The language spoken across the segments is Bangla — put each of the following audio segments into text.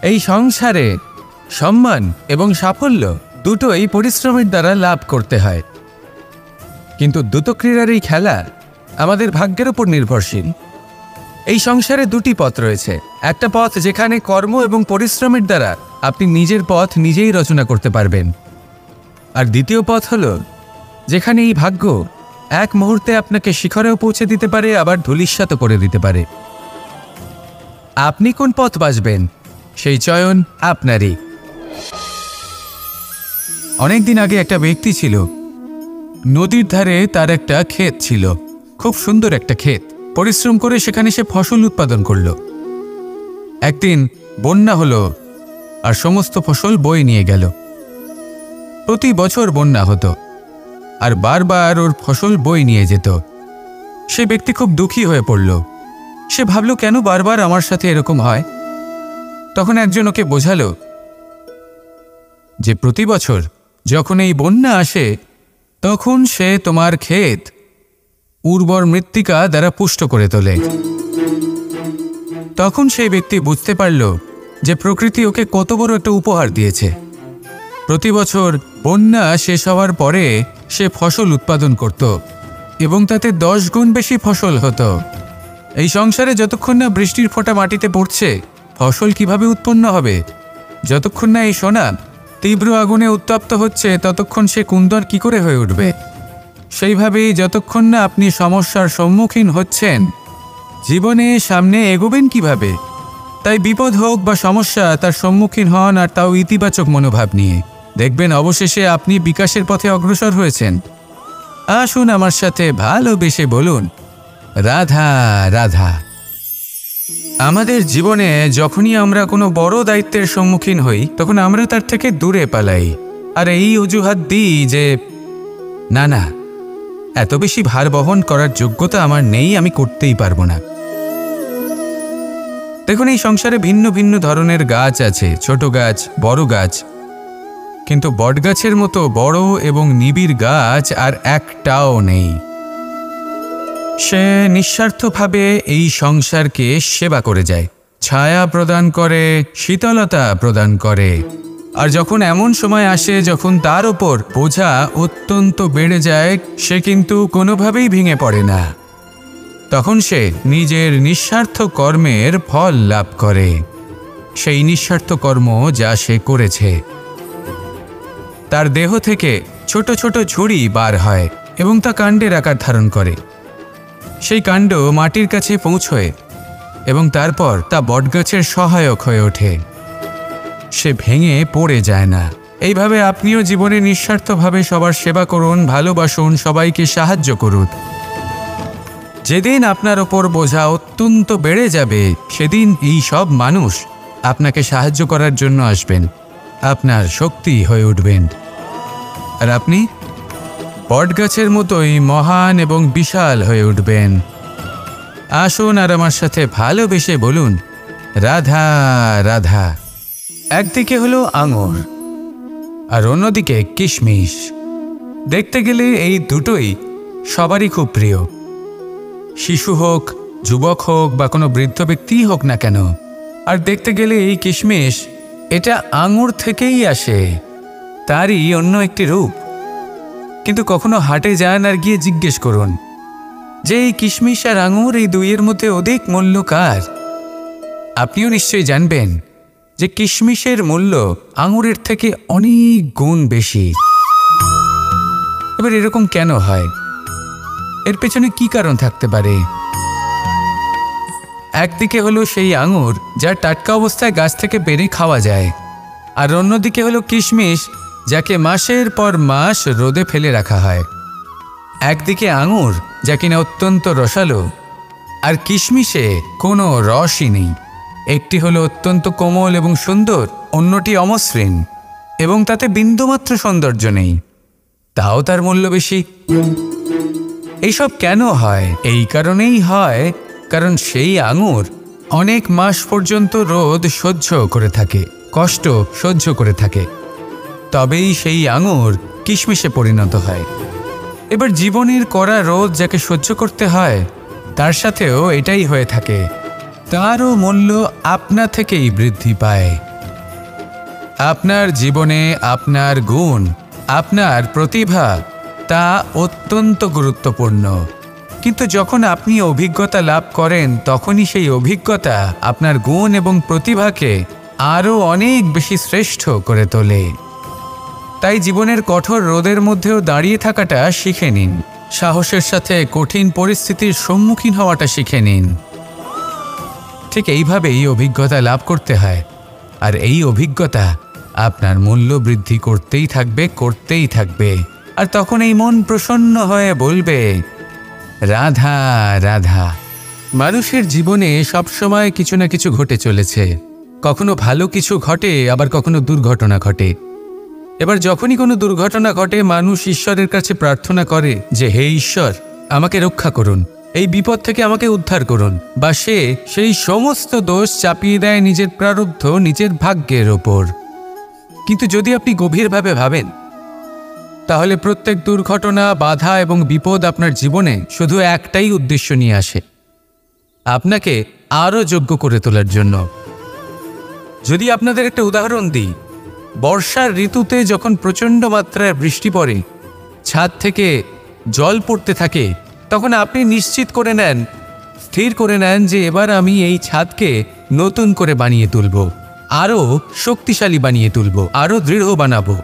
এই সংসারে সম্মান এবং সাফল্য দুটোই পরিশ্রমের দ্বারা লাভ করতে হয়, কিন্তু দ্রুতক্রীড়ার এই খেলা আমাদের ভাগ্যের উপর নির্ভরশীল। এই সংসারে দুটি পথ রয়েছে, একটা পথ যেখানে কর্ম এবং পরিশ্রমের দ্বারা আপনি নিজের পথ নিজেই রচনা করতে পারবেন, আর দ্বিতীয় পথ হলো যেখানে এই ভাগ্য এক মুহূর্তে আপনাকে শিখরেও পৌঁছে দিতে পারে, আবার ধূলিসাৎ করে দিতে পারে। আপনি কোন পথ বাছবেন সেই চয়ন আপনারই। অনেকদিন আগে একটা ব্যক্তি ছিল, নদীর ধারে তার একটা ক্ষেত ছিল, খুব সুন্দর একটা ক্ষেত। পরিশ্রম করে সেখানে সে ফসল উৎপাদন করল। একদিন বন্যা হলো আর সমস্ত ফসল বয়ে নিয়ে গেল। প্রতি বছর বন্যা হতো আর বারবার ওর ফসল বয়ে নিয়ে যেত। সে ব্যক্তি খুব দুঃখী হয়ে পড়ল। সে ভাবল, কেন বারবার আমার সাথে এরকম হয়? তখন একজন ওকে বোঝালো যে প্রতি বছর যখন এই বন্যা আসে তখন সে তোমার ক্ষেত উর্বর মৃত্তিকা দ্বারা পুষ্ট করে তোলে। তখন সেই ব্যক্তি বুঝতে পারল যে প্রকৃতি ওকে কত বড় একটা উপহার দিয়েছে। প্রতি বছর বন্যা শেষ হওয়ার পরে সে ফসল উৎপাদন করত এবং তাতে 10 গুণ বেশি ফসল হতো। এই সংসারে যতক্ষণ না বৃষ্টির ফোঁটা মাটিতে পড়ছে, ফসল কিভাবে উৎপন্ন হবে? যতক্ষণ না এই সোনা তীব্র আগুনে উত্তপ্ত হচ্ছে, ততক্ষণ সে কুন্দর কি করে হয়ে উঠবে? সেইভাবেই যতক্ষণ না আপনি সমস্যার সম্মুখীন হচ্ছেন, জীবনে সামনে এগোবেন কিভাবে? তাই বিপদ হোক বা সমস্যা, তার সম্মুখীন হন, আর তাও ইতিবাচক মনোভাব নিয়ে। দেখবেন অবশেষে আপনি বিকাশের পথে অগ্রসর হয়েছেন। আসুন আমার সাথে ভালোবেসে বলুন, রাধা রাধা। আমাদের জীবনে যখনই আমরা কোনো বড় দায়িত্বের সম্মুখীন হই, তখন আমরা তার থেকে দূরে পালাই, আর এই অজুহাত দিই যে না না, এত বেশি ভার বহন করার যোগ্যতা আমার নেই, আমি করতেই পারবো না। দেখুন, এই সংসারে ভিন্ন ভিন্ন ধরনের গাছ আছে, ছোট গাছ, বড় গাছ, কিন্তু বটগাছের মতো বড় এবং নিবিড় গাছ আর একটাও নেই। সে নিঃস্বার্থভাবে এই সংসারকে সেবা করে যায়, ছায়া প্রদান করে, শীতলতা প্রদান করে। আর যখন এমন সময় আসে যখন তার ওপর বোঝা অত্যন্ত বেড়ে যায়, সে কিন্তু কোনোভাবেই ভেঙে পড়ে না। তখন সে নিজের নিঃস্বার্থ কর্মের ফল লাভ করে, সেই নিঃস্বার্থ কর্ম যা সে করেছে। তার দেহ থেকে ছোট ছোট ঝুড়ি বার হয় এবং তা কাণ্ডের আকার ধারণ করে। সেই কাণ্ড মাটির কাছে পৌঁছয় এবং তারপর তা বটগাছের সহায়ক হয়ে ওঠে। সে ভেঙে পড়ে যায় না। এইভাবে আপনিও জীবনে নিঃস্বার্থভাবে সবার সেবা করুন, ভালোবাসুন, সবাইকে সাহায্য করুন। যেদিন আপনার ওপর বোঝা অত্যন্ত বেড়ে যাবে, সেদিন এই সব মানুষ আপনাকে সাহায্য করার জন্য আসবেন, আপনার শক্তি হয়ে উঠবেন, আর আপনি বটগাছের মতোই মহান এবং বিশাল হয়ে উঠবেন। আসুন আর আমার সাথে ভালোবেসে বলুন, রাধা রাধা। একদিকে হলো আঙুর আর অন্যদিকে কিশমিশ। দেখতে গেলে এই দুটোই সবারই খুব প্রিয়, শিশু হোক, যুবক হোক বা কোনো বৃদ্ধ ব্যক্তিই হোক না কেন। আর দেখতে গেলে এই কিশমিশ, এটা আঙুর থেকেই আসে, তারই অন্য একটি রূপ। কিন্তু কখনো হাটে যান আর গিয়ে জিজ্ঞেস করুন যে এই কিশমিশ আর আঙুর, এই দুইয়ের মধ্যে অধিক মূল্য কার? আপনিও নিশ্চয়ই জানবেন যে কিশমিশের মূল্য আঙুরের থেকে অনেক গুণ বেশি। এবার এরকম কেন হয়? এর পেছনে কি কারণ থাকতে পারে? একদিকে হলো সেই আঙুর যা টাটকা অবস্থায় গাছ থেকে পেড়ে খাওয়া যায়, আর অন্যদিকে হলো কিশমিশ যাকে মাসের পর মাস রোদে ফেলে রাখা হয়। একদিকে আঙুর যা কিনা অত্যন্ত রসালো, আর কিশমিশে কোনো রসই নেই। একটি হলো অত্যন্ত কোমল এবং সুন্দর, অন্যটি অমসৃণ এবং তাতে বিন্দুমাত্র সৌন্দর্য নেই, তাও তার মূল্য বেশি। এইসব কেন হয়? এই কারণেই হয় কারণ সেই আঙুর অনেক মাস পর্যন্ত রোদ সহ্য করে থাকে, কষ্ট সহ্য করে থাকে, তবেই সেই আঙুর কিশমিশে পরিণত হয়। এবার জীবনের কড়া রোদ যাকে সহ্য করতে হয়, তার সাথেও এটাই হয়ে থাকে, তারও মূল্য আপনা থেকেই বৃদ্ধি পায়। আপনার জীবনে আপনার গুণ, আপনার প্রতিভা তা অত্যন্ত গুরুত্বপূর্ণ। কিন্তু যখন আপনি অভিজ্ঞতা লাভ করেন তখনই সেই অভিজ্ঞতা আপনার গুণ এবং প্রতিভাকে আরও অনেক বেশি শ্রেষ্ঠ করে তোলে। তাই জীবনের কঠোর রোদের মধ্যেও দাঁড়িয়ে থাকাটা শিখে নিন, সাহসের সাথে কঠিন পরিস্থিতির সম্মুখীন হওয়াটা শিখে নিন। ঠিক এইভাবেই অভিজ্ঞতা লাভ করতে হয়, আর এই অভিজ্ঞতা আপনার মূল্য বৃদ্ধি করতেই থাকবে। আর তখন এই মন প্রসন্ন হয়ে বলবে, রাধা রাধা। মানুষের জীবনে সবসময় কিছু না কিছু ঘটে চলেছে। কখনো ভালো কিছু ঘটে, আবার কখনো দুর্ঘটনা ঘটে। এবার যখনই কোনো দুর্ঘটনা ঘটে, মানুষ ঈশ্বরের কাছে প্রার্থনা করে যে, হে ঈশ্বর, আমাকে রক্ষা করুন, এই বিপদ থেকে আমাকে উদ্ধার করুন। বা সে সেই সমস্ত দোষ চাপিয়ে দেয় নিজের প্রারব্ধ, নিজের ভাগ্যের ওপর। কিন্তু যদি আপনি গভীরভাবে ভাবেন, তাহলে প্রত্যেক দুর্ঘটনা, বাধা এবং বিপদ আপনার জীবনে শুধু একটাই উদ্দেশ্য নিয়ে আসে, আপনাকে আরও যোগ্য করে তোলার জন্য। যদি আপনাদের একটা উদাহরণ দিই, বর্ষার ঋতুতে যখন প্রচণ্ড মাত্রায় বৃষ্টি পড়ে, ছাদ থেকে জল পড়তে থাকে, তখন আপনি নিশ্চিত করে নেন, স্থির করে নেন যে এবার আমি এই ছাদকে নতুন করে বানিয়ে তুলব, আরও শক্তিশালী বানিয়ে তুলব, আরও দৃঢ় বানাবো।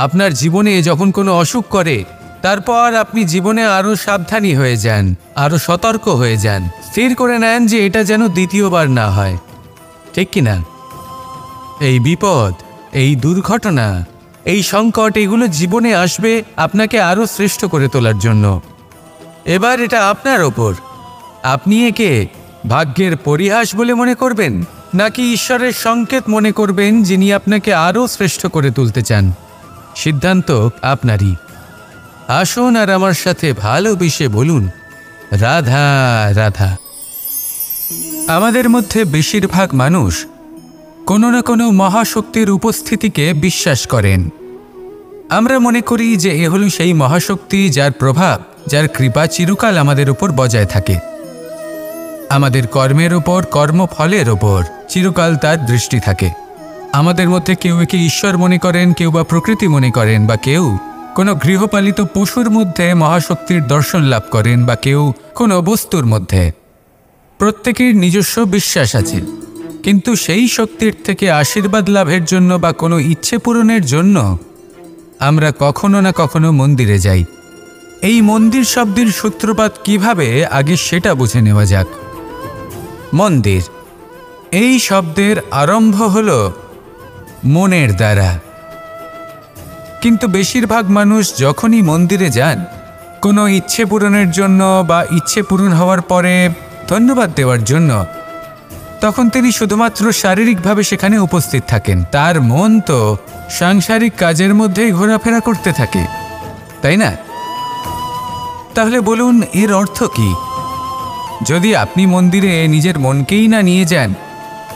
আপনার জীবনে যখন কোনো অসুখ করে, তারপর আপনি জীবনে আরও সাবধানী হয়ে যান, আরও সতর্ক হয়ে যান, স্থির করে নেন যে এটা যেন দ্বিতীয়বার না হয়, ঠিক কিনা? এই বিপদ, এই দুর্ঘটনা, এই সংকট, এগুলো জীবনে আসবে আপনাকে আরও শ্রেষ্ঠ করে তোলার জন্য। এবার এটা আপনার ওপর। আপনি একে ভাগ্যের পরিহাস বলে মনে করবেন, নাকি ঈশ্বরের সংকেত মনে করবেন, যিনি আপনাকে আরও শ্রেষ্ঠ করে তুলতে চান? সিদ্ধান্ত আপনারই। আসুন আর আমার সাথে ভালোবেসে বলুন, রাধা রাধা। আমাদের মধ্যে বেশিরভাগ মানুষ কোনো না কোনো মহাশক্তির উপস্থিতিকে বিশ্বাস করেন। আমরা মনে করি যে এ হলো সেই মহাশক্তি যার প্রভাব, যার কৃপা চিরকাল আমাদের উপর বজায় থাকে। আমাদের কর্মের ওপর, কর্মফলের ওপর চিরকাল তার দৃষ্টি থাকে। আমাদের মধ্যে কেউ একে ঈশ্বর মনে করেন, কেউ বা প্রকৃতি মনে করেন, বা কেউ কোনো গৃহপালিত পশুর মধ্যে মহাশক্তির দর্শন লাভ করেন, বা কেউ কোনো বস্তুর মধ্যে। প্রত্যেকের নিজস্ব বিশ্বাস আছে, কিন্তু সেই শক্তির থেকে আশীর্বাদ লাভের জন্য বা কোনো ইচ্ছে পূরণের জন্য আমরা কখনো না কখনো মন্দিরে যাই। এই মন্দির শব্দের সূত্রপাত কিভাবে, আগে সেটা বুঝে নেওয়া যাক। মন্দির এই শব্দের আরম্ভ হল মনের দ্বারা। কিন্তু বেশিরভাগ মানুষ যখনই মন্দিরে যান কোনো ইচ্ছে পূরণের জন্য বা ইচ্ছে পূরণ হওয়ার পরে ধন্যবাদ দেওয়ার জন্য, তখন তিনি শুধুমাত্র শারীরিকভাবে সেখানে উপস্থিত থাকেন। তার মন তো সাংসারিক কাজের মধ্যেই ঘোরাফেরা করতে থাকে, তাই না? তাহলে বলুন, এর অর্থ কি? যদি আপনি মন্দিরে নিজের মনকেই না নিয়ে যান,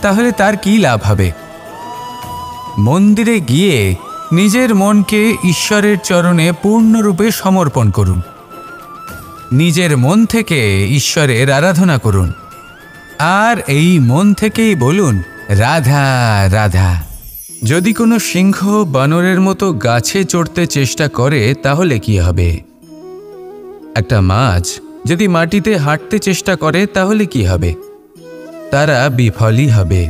তাহলে তার কি লাভ হবে? মন্দিরে গিয়ে নিজের মনকে ঈশ্বরের চরণে পূর্ণরূপে সমর্পণ করুন। নিজের মন থেকে ঈশ্বরের আরাধনা করুন, আর এই মন থেকেই বলুন, রাধা রাধা। যদি কোনো সিংহ বানরের মতো গাছে চড়তে চেষ্টা করে, তাহলে কি হবে? একটা মাছ যদি মাটিতে হাঁটতে চেষ্টা করে, তাহলে কি হবে? তারা বিফলই হবে।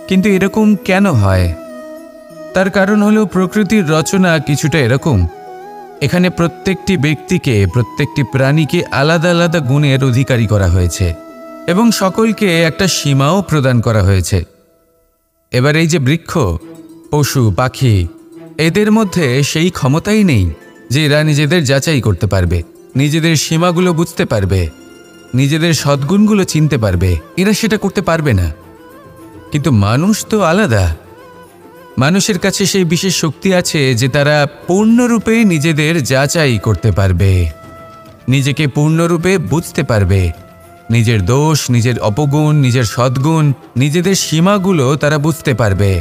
কিন্তু এরকম কেন হয়? তার কারণ হলো প্রকৃতির রচনা কিছুটা এরকম। এখানে প্রত্যেকটি ব্যক্তিকে, প্রত্যেকটি প্রাণীকে আলাদা আলাদা গুণের অধিকারী করা হয়েছে এবং সকলকে একটা সীমাও প্রদান করা হয়েছে। এবার এই যে বৃক্ষ, পশু, পাখি, এদের মধ্যে সেই ক্ষমতাই নেই যে এরা নিজেদের যাচাই করতে পারবে, নিজেদের সীমাগুলো বুঝতে পারবে, নিজেদের সদ্গুণগুলো চিনতে পারবে। এরা সেটা করতে পারবে না। কিন্তু মানুষ তো আলাদা। মানুষের কাছে সেই বিশেষ শক্তি আছে যে তারা পূর্ণরূপে নিজেদের যাচাই করতে পারবে, নিজেকে পূর্ণরূপে বুঝতে পারবে, নিজের দোষ, নিজের অপগুণ, নিজের সদ্গুণ, নিজেদের সীমাগুলো তারা বুঝতে পারবে।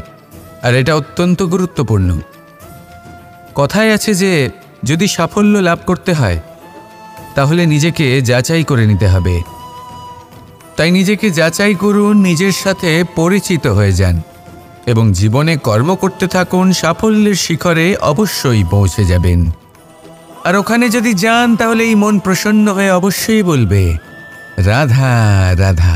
আর এটা অত্যন্ত গুরুত্বপূর্ণ। কথায় আছে যে যদি সাফল্য লাভ করতে হয় তাহলে নিজেকে যাচাই করে নিতে হবে। তাই নিজেকে যাচাই করুন, নিজের সাথে পরিচিত হয়ে যান। এবং জীবনে কর্ম করতে থাকুন, সাফল্যের শিখরে অবশ্যই পৌঁছে যাবেন। আর ওখানে যদি যান তাহলে এই মন প্রসন্ন হয়ে অবশ্যই বলবে, রাধা রাধা।